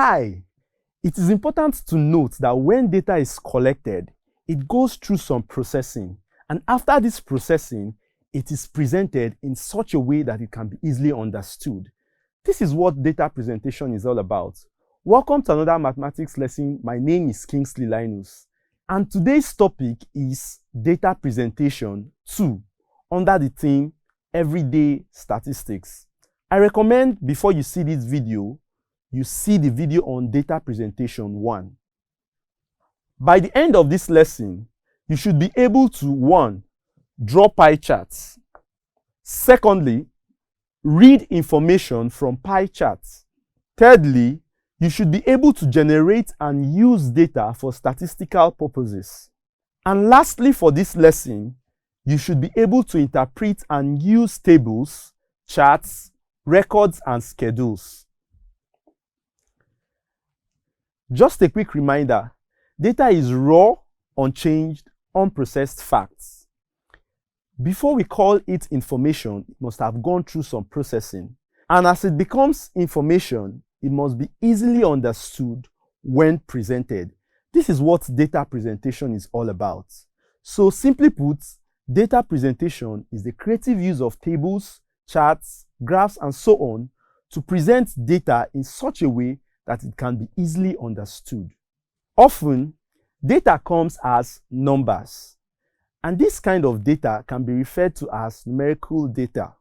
Hi, it is important to note that when data is collected, it goes through some processing, and after this processing, it is presented in such a way that it can be easily understood. This is what data presentation is all about. Welcome to another mathematics lesson. My name is Kingsley Linus, and today's topic is data presentation 2 under the theme Everyday Statistics. I recommend before you see this video, you see the video on data presentation 1. By the end of this lesson, you should be able to 1. Draw pie charts. Secondly, read information from pie charts. Thirdly, you should be able to generate and use data for statistical purposes. And lastly, for this lesson, you should be able to interpret and use tables, charts, records, and schedules. Just a quick reminder, data is raw, unchanged, unprocessed facts. Before we call it information, it must have gone through some processing. And as it becomes information, it must be easily understood when presented. This is what data presentation is all about. So simply put, data presentation is the creative use of tables, charts, graphs, and so on to present data in such a way that it can be easily understood. Often, data comes as numbers, and this kind of data can be referred to as numerical data.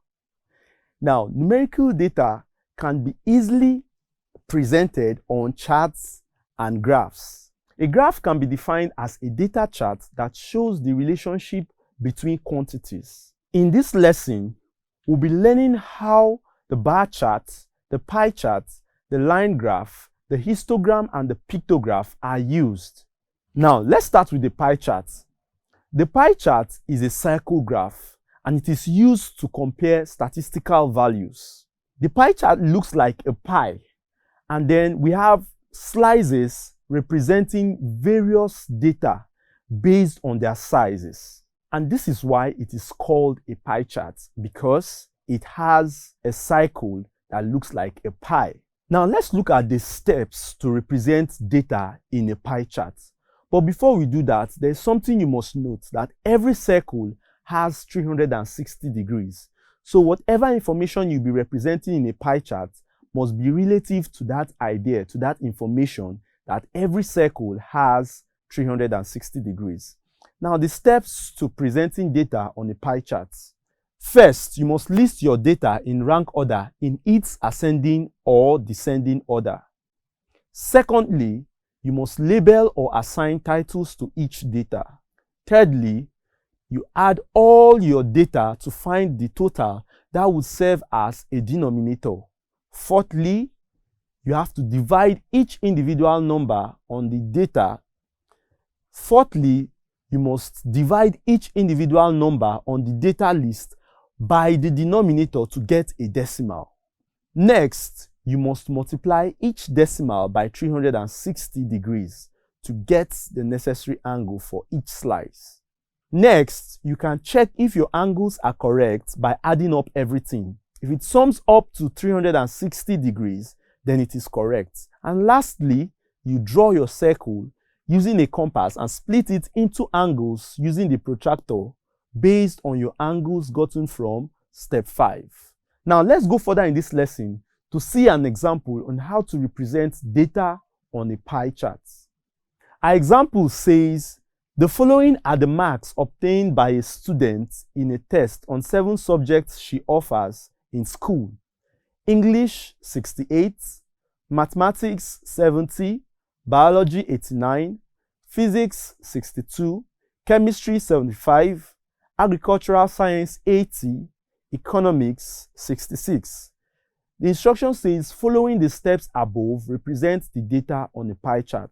Now, numerical data can be easily presented on charts and graphs. A graph can be defined as a data chart that shows the relationship between quantities. In this lesson, we'll be learning how the bar chart, the pie chart, the line graph, the histogram, and the pictograph are used. Now, let's start with the pie chart. The pie chart is a circle graph, and it is used to compare statistical values. The pie chart looks like a pie, and then we have slices representing various data based on their sizes. And this is why it is called a pie chart, because it has a cycle that looks like a pie. Now let's look at the steps to represent data in a pie chart. But before we do that, there's something you must note, that every circle has 360 degrees. So whatever information you'll be representing in a pie chart must be relative to that idea, to that information, that every circle has 360 degrees. Now, the steps to presenting data on a pie chart. First, you must list your data in rank order in its ascending or descending order. Secondly, you must label or assign titles to each data. Thirdly, you add all your data to find the total that would serve as a denominator. Fourthly, you have to divide each individual number on the data. Fourthly, you must divide each individual number on the data list by the denominator to get a decimal. Next, you must multiply each decimal by 360 degrees to get the necessary angle for each slice. Next, you can check if your angles are correct by adding up everything. If it sums up to 360 degrees, then it is correct. And lastly, you draw your circle using a compass and split it into angles using the protractor based on your angles gotten from step 5. Now let's go further in this lesson to see an example on how to represent data on a pie chart. Our example says, the following are the marks obtained by a student in a test on 7 subjects she offers in school. English 68, Mathematics 70, Biology 89, Physics 62, Chemistry 75, Agricultural Science 80, Economics 66. The instruction says, following the steps above represents the data on a pie chart.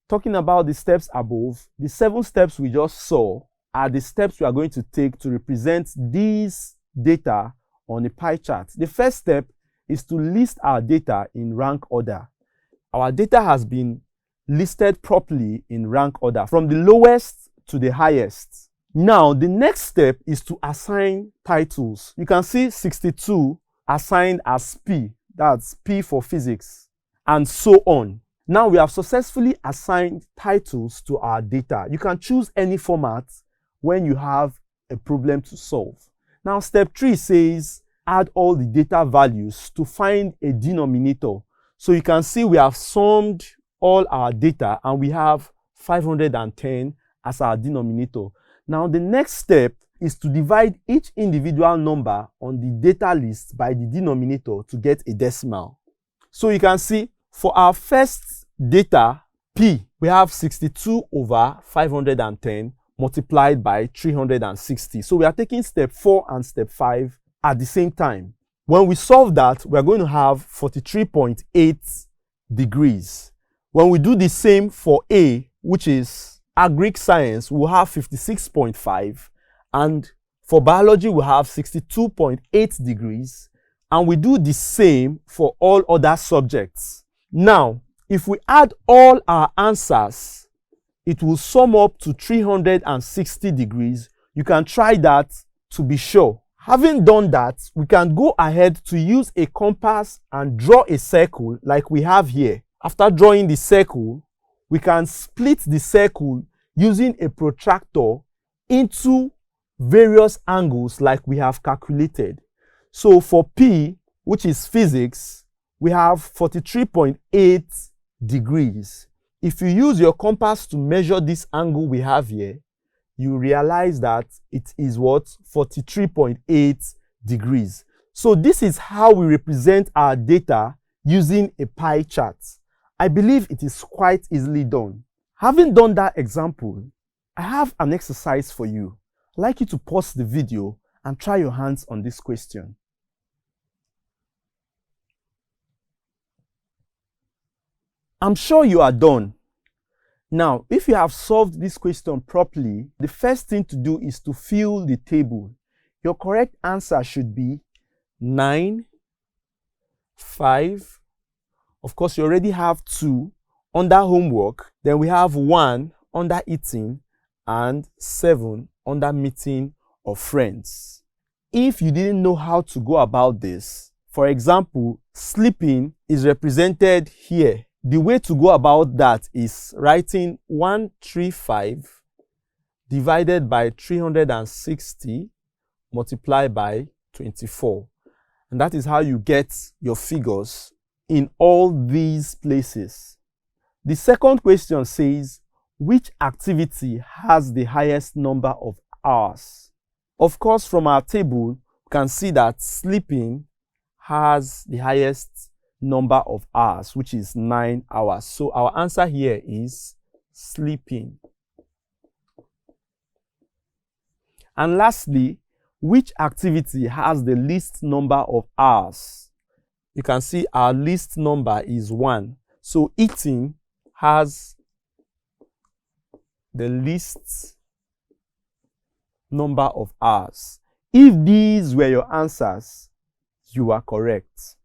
Talking about the steps above, the 7 steps we just saw are the steps we are going to take to represent these data on a pie chart. The first step is to list our data in rank order. Our data has been listed properly in rank order from the lowest to the highest. Now, the next step is to assign titles. You can see 62 assigned as P, that's P for physics. and so on. Now we have successfully assigned titles to our data. You can choose any format when you have a problem to solve. Now step 3 says add all the data values to find a denominator. So you can see we have summed all our data and we have 510 as our denominator. Now the next step is to divide each individual number on the data list by the denominator to get a decimal. So you can see for our first data, P, we have 62 over 510 multiplied by 360. So we are taking step 4 and step 5 at the same time. When we solve that, we are going to have 43.8 degrees. When we do the same for A, which is Agric Science, we'll have 56.5. And for biology, we have 62.8 degrees. And we do the same for all other subjects. Now, if we add all our answers, it will sum up to 360 degrees. You can try that to be sure. Having done that, we can go ahead to use a compass and draw a circle like we have here. After drawing the circle, we can split the circle using a protractor into various angles like we have calculated. So for P, which is physics, we have 43.8 degrees. If you use your compass to measure this angle we have here, you realize that it is what? 43.8 degrees. So this is how we represent our data using a pie chart. I believe it is quite easily done. Having done that example, I have an exercise for you. I'd like you to pause the video and try your hands on this question. I'm sure you are done. Now, if you have solved this question properly, the first thing to do is to fill the table. Your correct answer should be 9, 5. Of course, you already have 2 under homework. Then we have 1 under eating and 7 under meeting of friends. If you didn't know how to go about this, for example, sleeping is represented here. The way to go about that is writing 135 divided by 360 multiplied by 24. And that is how you get your figures in all these places. The second question says, which activity has the highest number of hours? Of course, from our table, you can see that sleeping has the highest number of hours, which is 9 hours. So our answer here is sleeping. And lastly, which activity has the least number of hours? You can see our least number is 1. So eating has the least number of hours. If these were your answers, you are correct.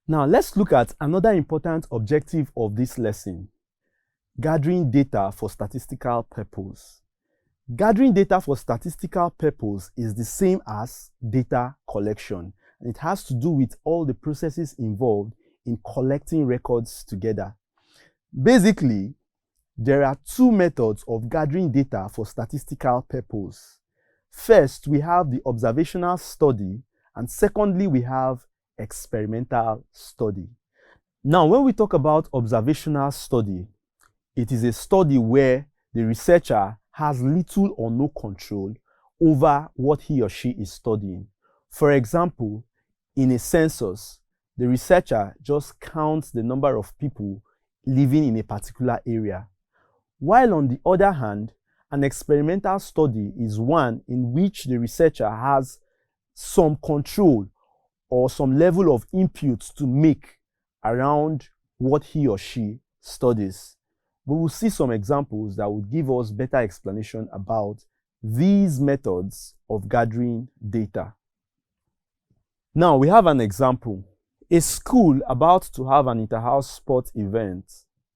Now let's look at another important objective of this lesson: gathering data for statistical purpose. Gathering data for statistical purpose is the same as data collection, and it has to do with all the processes involved in collecting records together. Basically, there are 2 methods of gathering data for statistical purpose. First, we have the observational study, and secondly, we have experimental study. Now, when we talk about observational study, it is a study where the researcher has little or no control over what he or she is studying. For example, in a census, the researcher just counts the number of people living in a particular area. While on the other hand, an experimental study is one in which the researcher has some control or some level of input to make around what he or she studies. We will see some examples that will give us better explanation about these methods of gathering data. Now we have an example. A school about to have an inter-house sport event.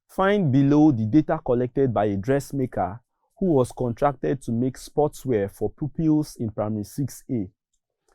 Find below the data collected by a dressmaker who was contracted to make sportswear for pupils in primary 6A.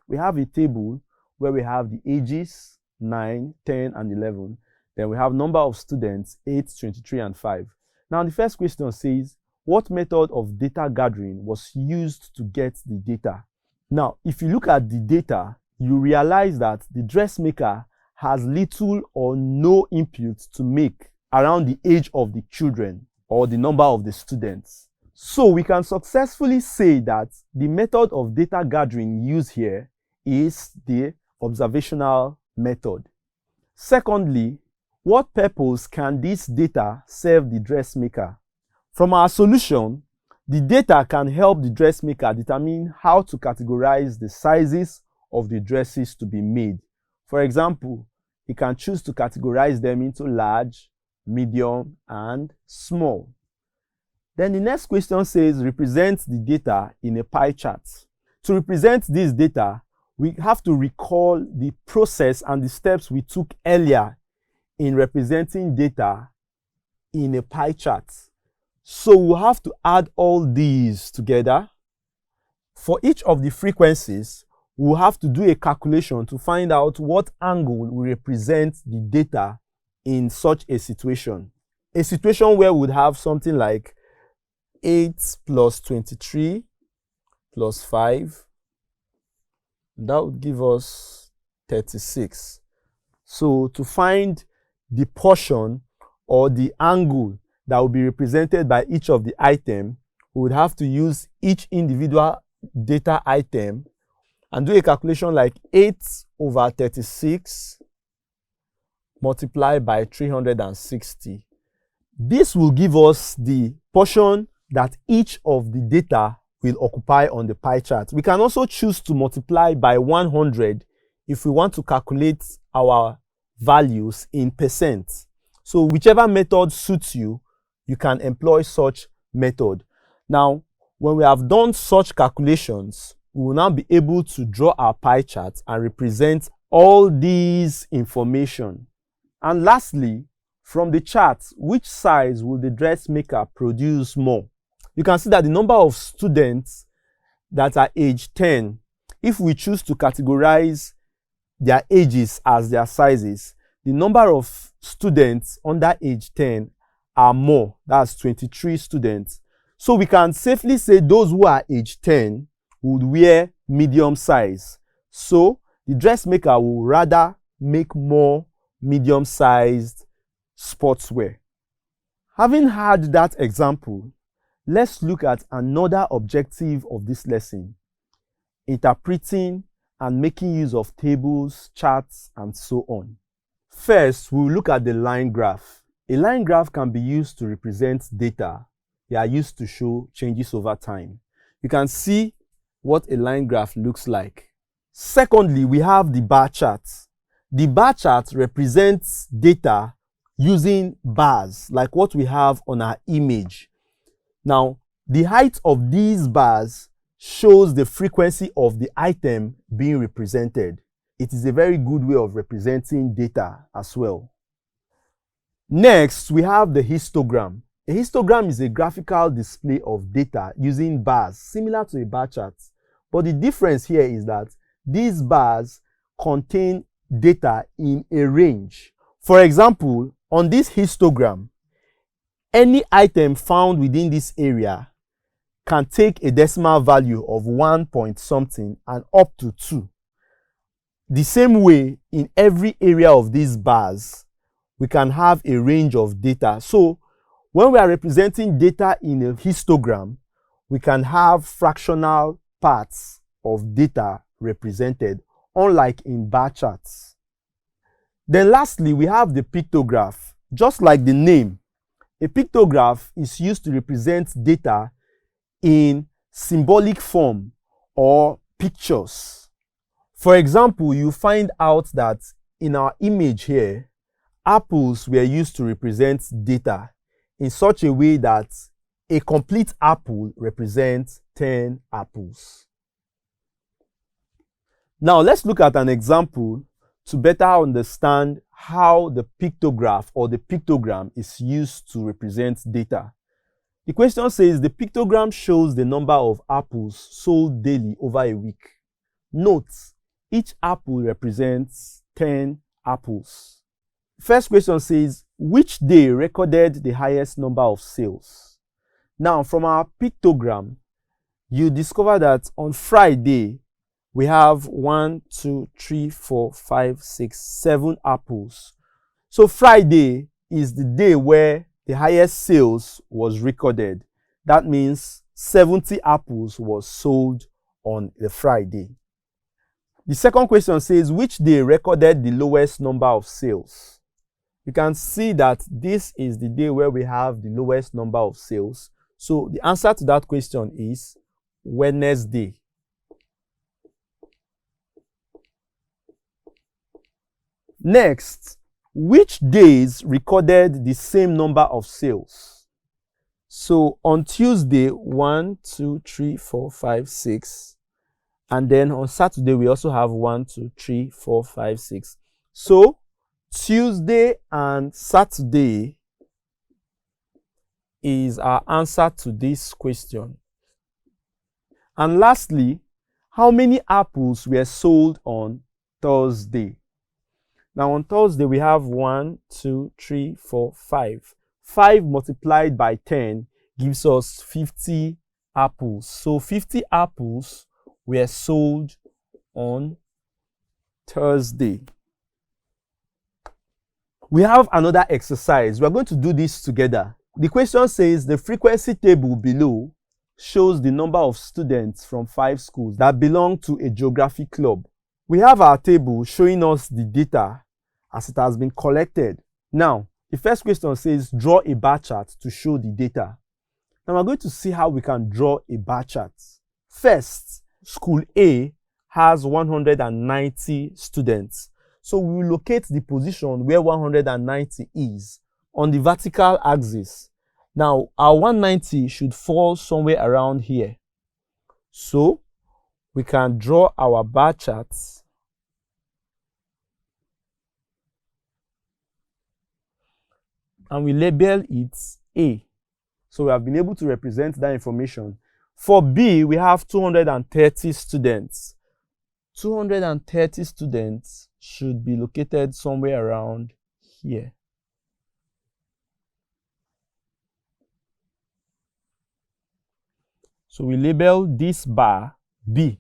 We have a table where we have the ages 9, 10, and 11. Then we have number of students, 8, 23, and 5. Now the first question says, what method of data gathering was used to get the data? Now, if you look at the data, you realize that the dressmaker has little or no input to make around the age of the children or the number of the students. So we can successfully say that the method of data gathering used here is the observational method. Secondly, what purpose can this data serve the dressmaker? From our solution, the data can help the dressmaker determine how to categorize the sizes of the dresses to be made. For example, he can choose to categorize them into large, medium, and small. Then the next question says, represent the data in a pie chart. To represent this data, we have to recall the process and the steps we took earlier in representing data in a pie chart. So we'll have to add all these together. For each of the frequencies, we'll have to do a calculation to find out what angle will represent the data in such a situation. A situation where we would have something like 8 plus 23 plus 5. That would give us 36. So to find the portion or the angle that will be represented by each of the items, we would have to use each individual data item and do a calculation like 8 over 36 multiplied by 360. This will give us the portion that each of the data will occupy on the pie chart. We can also choose to multiply by 100 if we want to calculate our values in percent. So whichever method suits you, you can employ such method. Now, when we have done such calculations, we will now be able to draw our pie chart and represent all these information. And lastly, from the chart, which size will the dressmaker produce more? You can see that the number of students that are age 10, if we choose to categorize their ages as their sizes, the number of students under age 10 are more. That's 23 students. So we can safely say those who are age 10 would wear medium size. So the dressmaker will rather make more medium-sized sportswear. Having had that example, let's look at another objective of this lesson: interpreting and making use of tables, charts, and so on. First, we'll look at the line graph. A line graph can be used to represent data. They are used to show changes over time. You can see what a line graph looks like. Secondly, we have the bar chart. The bar chart represents data using bars, like what we have on our image. Now, the height of these bars shows the frequency of the item being represented. It is a very good way of representing data as well. Next, we have the histogram. A histogram is a graphical display of data using bars, similar to a bar chart. But the difference here is that these bars contain data in a range. For example, on this histogram, any item found within this area can take a decimal value of 1 point something and up to 2. The same way, in every area of these bars, we can have a range of data. So when we are representing data in a histogram, we can have fractional parts of data represented, unlike in bar charts. Then lastly, we have the pictograph. Just like the name, a pictograph is used to represent data in symbolic form or pictures. For example, you find out that in our image here, apples were used to represent data in such a way that a complete apple represents 10 apples. Now let's look at an example to better understand how the pictograph or the pictogram is used to represent data. The question says the pictogram shows the number of apples sold daily over a week. Note, each apple represents 10 apples. First question says, which day recorded the highest number of sales? Now, from our pictogram, you discover that on Friday, we have 1, 2, 3, 4, 5, 6, 7 apples. So Friday is the day where the highest sales was recorded. That means 70 apples was sold on the Friday. The second question says, which day recorded the lowest number of sales? You can see that this is the day where we have the lowest number of sales. So the answer to that question is Wednesday. Next, which days recorded the same number of sales? So on Tuesday, 1, 2, 3, 4, 5, 6. And then on Saturday, we also have 1, 2, 3, 4, 5, 6. So Tuesday and Saturday is our answer to this question. And lastly, how many apples were sold on Thursday? Now on Thursday, we have 1, 2, 3, 4, 5. 5 multiplied by 10 gives us 50 apples. So 50 apples were sold on Thursday. We have another exercise. We're going to do this together. The question says the frequency table below shows the number of students from 5 schools that belong to a geography club. We have our table showing us the data as it has been collected. Now, the first question says draw a bar chart to show the data. Now we're going to see how we can draw a bar chart. First, school A has 190 students. So we will locate the position where 190 is on the vertical axis. Now, our 190 should fall somewhere around here. So we can draw our bar charts. And we label it A. So we have been able to represent that information. For B, we have 230 students. 230 students should be located somewhere around here. So we label this bar B.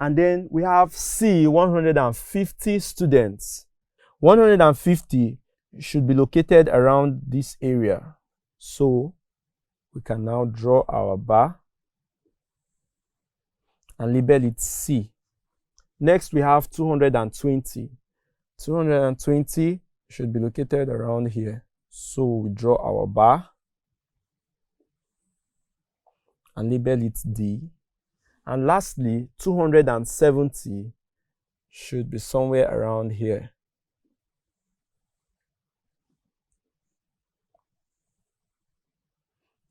And then we have C, 150 students. 150 should be located around this area. So we can now draw our bar and label it C. Next, we have 220. 220 should be located around here. So we draw our bar and label it D. And lastly, 270 should be somewhere around here.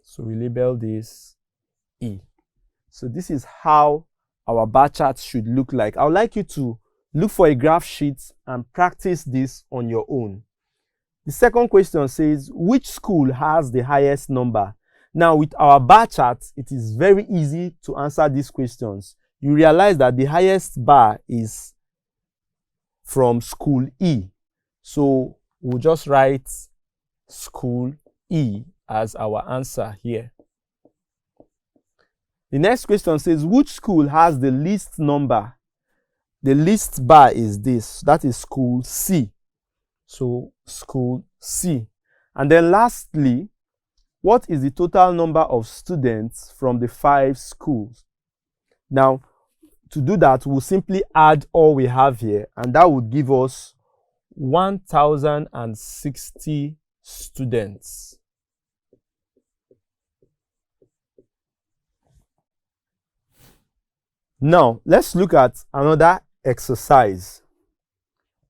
So we label this E. So this is how our bar chart should look like. I would like you to look for a graph sheet and practice this on your own. The second question says, which school has the highest number? Now, with our bar chart, it is very easy to answer these questions. You realize that the highest bar is from school E. So we'll just write school E as our answer here. The next question says, which school has the least number? The least bar is this. That is school C. So school C. And then lastly, what is the total number of students from the 5 schools? Now, to do that, we'll simply add all we have here, and that would give us 1,060 students. Now, let's look at another exercise,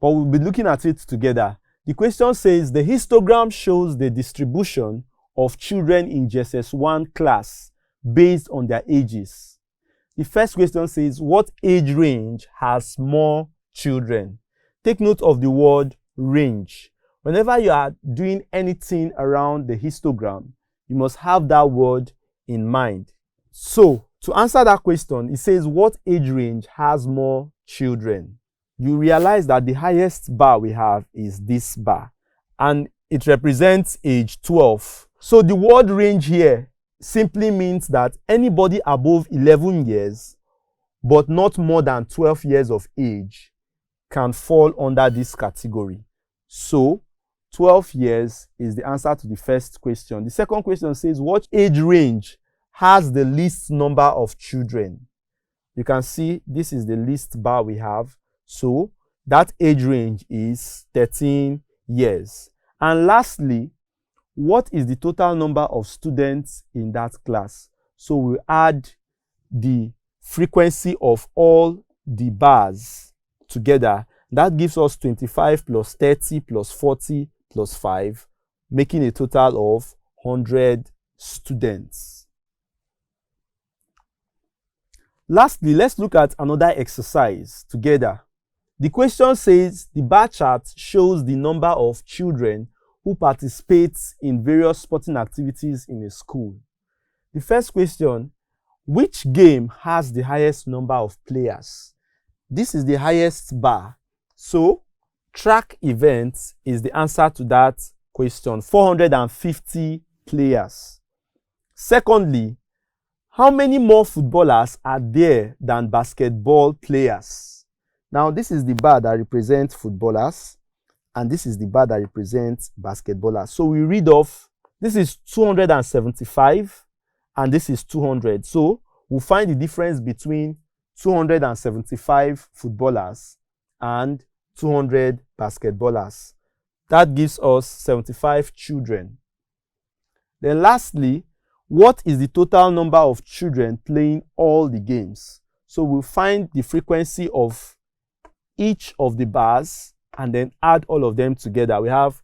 but we'll be looking at it together. The question says the histogram shows the distribution of children in JSS 1 class based on their ages. The first question says, what age range has more children? Take note of the word range. Whenever you are doing anything around the histogram, you must have that word in mind. So, to answer that question, it says, what age range has more children? you realize that the highest bar we have is this bar, and it represents age 12. So the word range here simply means that anybody above 11 years but not more than 12 years of age can fall under this category. So 12 years is the answer to the first question. The second question says, what age range has the least number of children? You can see this is the least bar we have. So that age range is 13 years. And lastly, what is the total number of students in that class? So we add the frequency of all the bars together. That gives us 25 plus 30 plus 40 plus 5, making a total of 100 students. Lastly, let's look at another exercise together. The question says the bar chart shows the number of children who participate in various sporting activities in a school. The first question, which game has the highest number of players? This is the highest bar. So track events is the answer to that question, 450 players. Secondly, how many more footballers are there than basketball players? Now, this is the bar that represents footballers, and this is the bar that represents basketballers. So we read off, this is 275, and this is 200. So we'll find the difference between 275 footballers and 200 basketballers. That gives us 75 children. Then lastly, what is the total number of children playing all the games? So we'll find the frequency of each of the bars and then add all of them together. We have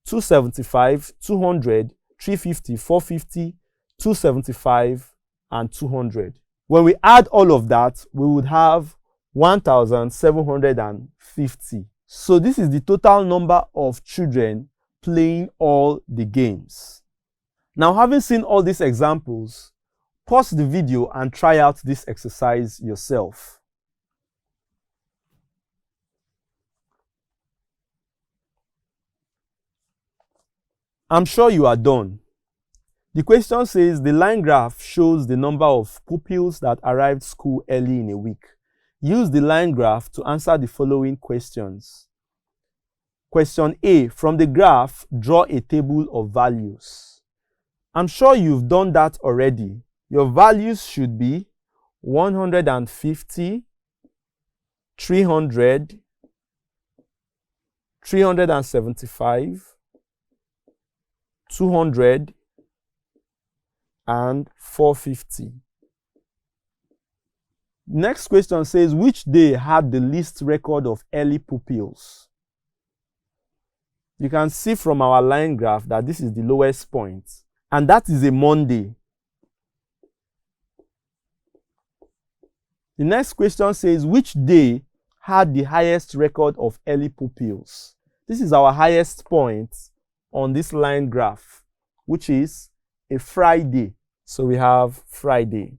275, 200, 350, 450, 275, and 200. When we add all of that, we would have 1,750. So this is the total number of children playing all the games. Now, having seen all these examples, pause the video and try out this exercise yourself. I'm sure you are done. The question says the line graph shows the number of pupils that arrived school early in a week. Use the line graph to answer the following questions. Question A, from the graph, draw a table of values. I'm sure you've done that already. Your values should be 150, 300, 375, 200, and 450. Next question says, which day had the least record of early pupils? You can see from our line graph that this is the lowest point, and that is a Monday. The next question says, which day had the highest record of early pupils? This is our highest point on this line graph, which is a Friday. So we have Friday.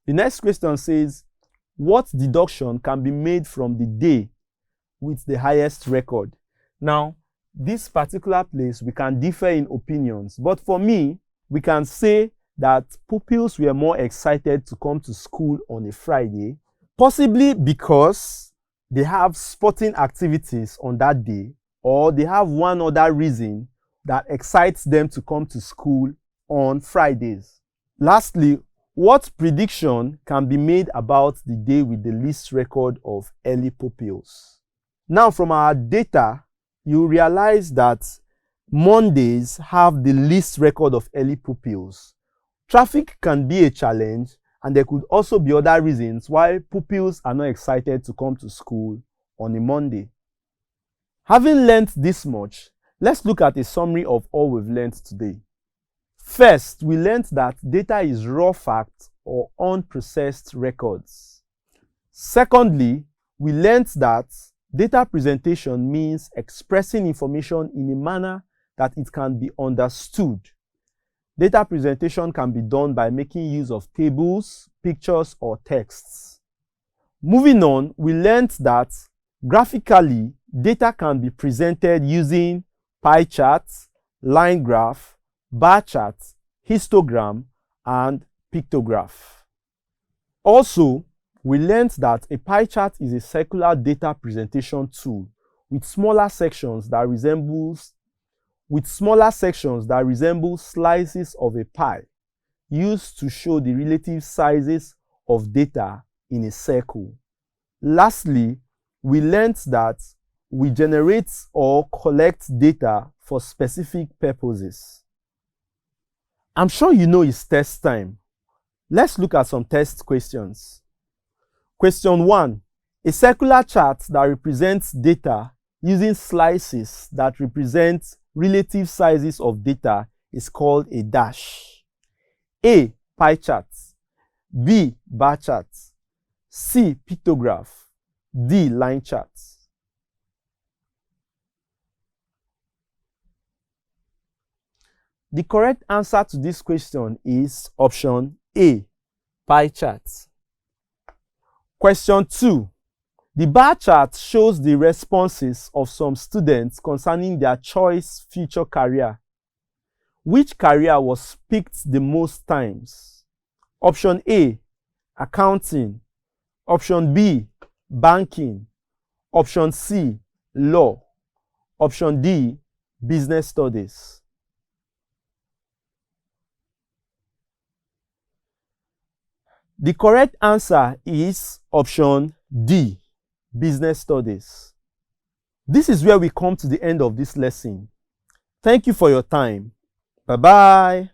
The next question says, what deduction can be made from the day with the highest record? Now, this particular place, we can differ in opinions, but for me, we can say that pupils were more excited to come to school on a Friday, possibly because they have sporting activities on that day, or they have one other reason that excites them to come to school on Fridays. Lastly, what prediction can be made about the day with the least record of early pupils? Now, from our data, you realize that Mondays have the least record of early pupils. Traffic can be a challenge, and there could also be other reasons why pupils are not excited to come to school on a Monday. Having learned this much, let's look at a summary of all we've learned today. First, we learned that data is raw facts or unprocessed records. Secondly, we learned that data presentation means expressing information in a manner that it can be understood. Data presentation can be done by making use of tables, pictures, or texts. Moving on, we learned that graphically, data can be presented using pie charts, line graph, bar charts, histogram, and pictograph. Also, we learned that a pie chart is a circular data presentation tool with smaller sections that resemble slices of a pie, used to show the relative sizes of data in a circle. Lastly, we learned that we generate or collect data for specific purposes. I'm sure you know it's test time. Let's look at some test questions. Question 1. A circular chart that represents data using slices that represent relative sizes of data is called a dash. A. Pie chart. B. Bar chart. C. Pictograph. D. Line chart. The correct answer to this question is option A. Pie chart. Question 2. The bar chart shows the responses of some students concerning their choice future career. Which career was picked the most times? Option A, accounting. Option B, banking. Option C, law. Option D, business studies. The correct answer is option D, business studies. This is where we come to the end of this lesson. Thank you for your time. Bye-bye.